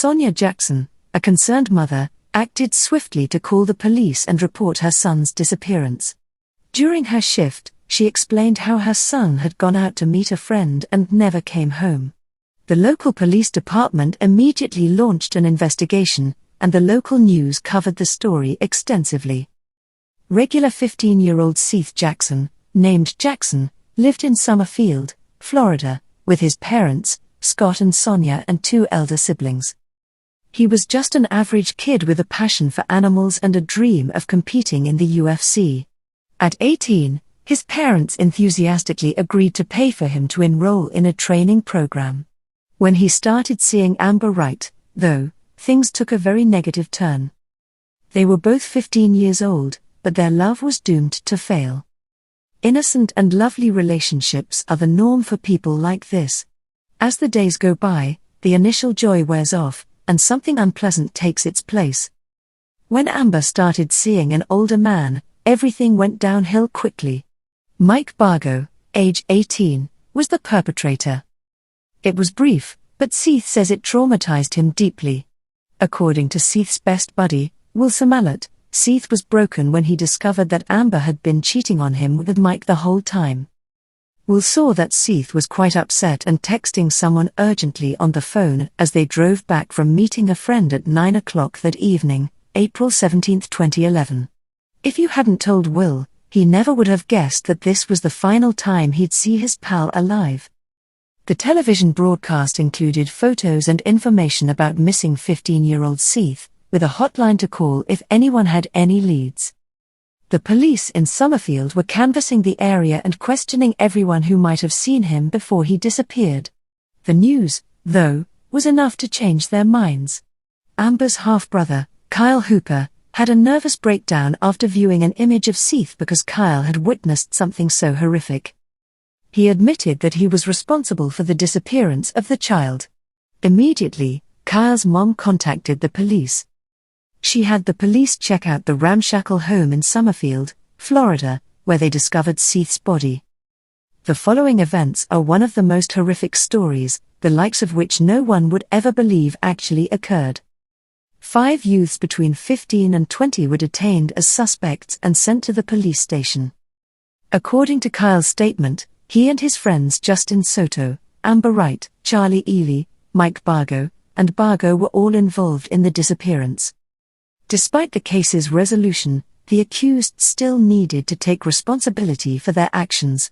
Sonia Jackson, a concerned mother, acted swiftly to call the police and report her son's disappearance. During her shift, she explained how her son had gone out to meet a friend and never came home. The local police department immediately launched an investigation, and the local news covered the story extensively. Regular 15-year-old Seth Jackson, named Jackson, lived in Summerfield, Florida, with his parents, Scott and Sonia, and 2 elder siblings. He was just an average kid with a passion for animals and a dream of competing in the UFC. At 18, his parents enthusiastically agreed to pay for him to enroll in a training program. When he started seeing Amber Wright, though, things took a very negative turn. They were both 15 years old, but their love was doomed to fail. Innocent and lovely relationships are the norm for people like this. As the days go by, the initial joy wears off, and something unpleasant takes its place. When Amber started seeing an older man, everything went downhill quickly. Mike Bargo, age 18, was the perpetrator. It was brief, but Seth says it traumatized him deeply. According to Seth's best buddy, Will Mallet, Seth was broken when he discovered that Amber had been cheating on him with Mike the whole time. Will saw that Seth was quite upset and texting someone urgently on the phone as they drove back from meeting a friend at 9 o'clock that evening, April 17, 2011. If you hadn't told Will, he never would have guessed that this was the final time he'd see his pal alive. The television broadcast included photos and information about missing 15-year-old Seth, with a hotline to call if anyone had any leads. The police in Summerfield were canvassing the area and questioning everyone who might have seen him before he disappeared. The news, though, was enough to change their minds. Amber's half-brother, Kyle Hooper, had a nervous breakdown after viewing an image of Seth because Kyle had witnessed something so horrific. He admitted that he was responsible for the disappearance of the child. Immediately, Kyle's mom contacted the police. She had the police check out the ramshackle home in Summerfield, Florida, where they discovered Seth's body. The following events are one of the most horrific stories, the likes of which no one would ever believe actually occurred. 5 youths between 15 and 20 were detained as suspects and sent to the police station. According to Kyle's statement, he and his friends Justin Soto, Amber Wright, Charlie Ely, Mike Bargo, and Bargo were all involved in the disappearance. Despite the case's resolution, the accused still needed to take responsibility for their actions.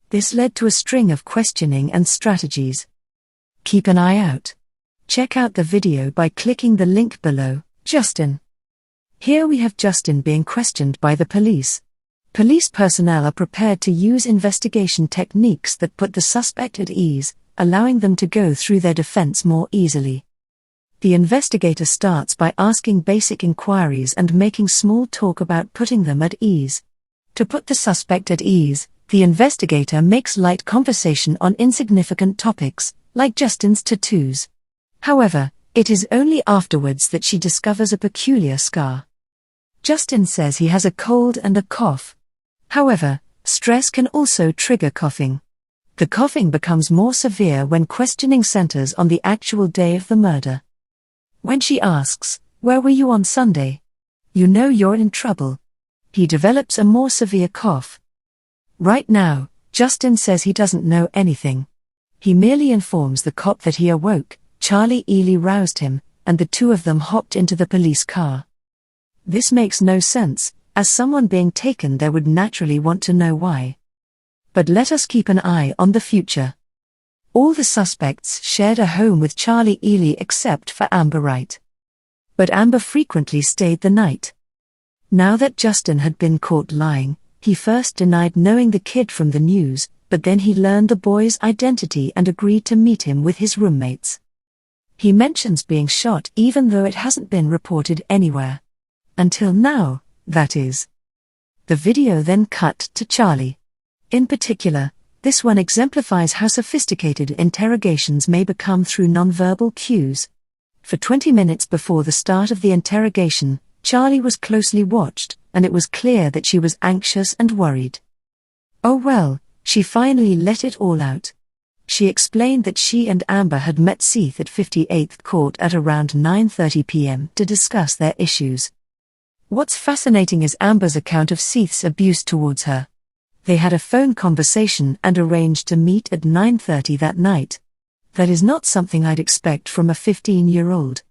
This led to a string of questioning and strategies. Keep an eye out. Check out the video by clicking the link below. Justin. Here we have Justin being questioned by the police. Police personnel are prepared to use investigation techniques that put the suspect at ease, allowing them to go through their defense more easily. The investigator starts by asking basic inquiries and making small talk about putting them at ease. To put the suspect at ease, the investigator makes light conversation on insignificant topics, like Justin's tattoos. However, it is only afterwards that she discovers a peculiar scar. Justin says he has a cold and a cough. However, stress can also trigger coughing. The coughing becomes more severe when questioning centers on the actual day of the murder. When she asks, "Where were you on Sunday?" you know you're in trouble. He develops a more severe cough. Right now, Justin says he doesn't know anything. He merely informs the cop that he awoke, Charlie Ely roused him, and the two of them hopped into the police car. This makes no sense, as someone being taken there would naturally want to know why. But let us keep an eye on the future. All the suspects shared a home with Charlie Ely except for Amber Wright. But Amber frequently stayed the night. Now that Justin had been caught lying, he first denied knowing the kid from the news, but then he learned the boy's identity and agreed to meet him with his roommates. He mentions being shot even though it hasn't been reported anywhere. Until now, that is. The video then cut to Charlie. In particular, this one exemplifies how sophisticated interrogations may become through nonverbal cues. For 20 minutes before the start of the interrogation, Charlie was closely watched, and it was clear that she was anxious and worried. Oh well, she finally let it all out. She explained that she and Amber had met Seth at 58th Court at around 9:30 p.m. to discuss their issues. What's fascinating is Amber's account of Seth's abuse towards her. They had a phone conversation and arranged to meet at 9:30 that night. That is not something I'd expect from a 15-year-old.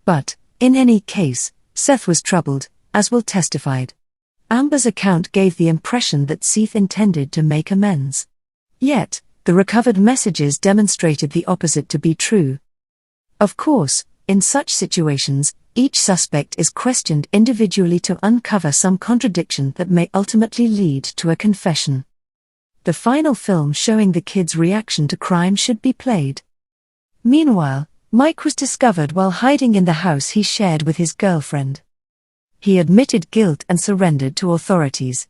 But, in any case, Seth was troubled, as Will testified. Amber's account gave the impression that Seth intended to make amends. Yet, the recovered messages demonstrated the opposite to be true. Of course, in such situations, each suspect is questioned individually to uncover some contradiction that may ultimately lead to a confession. The final film showing the kids' reaction to crime should be played. Meanwhile, Mike was discovered while hiding in the house he shared with his girlfriend. He admitted guilt and surrendered to authorities.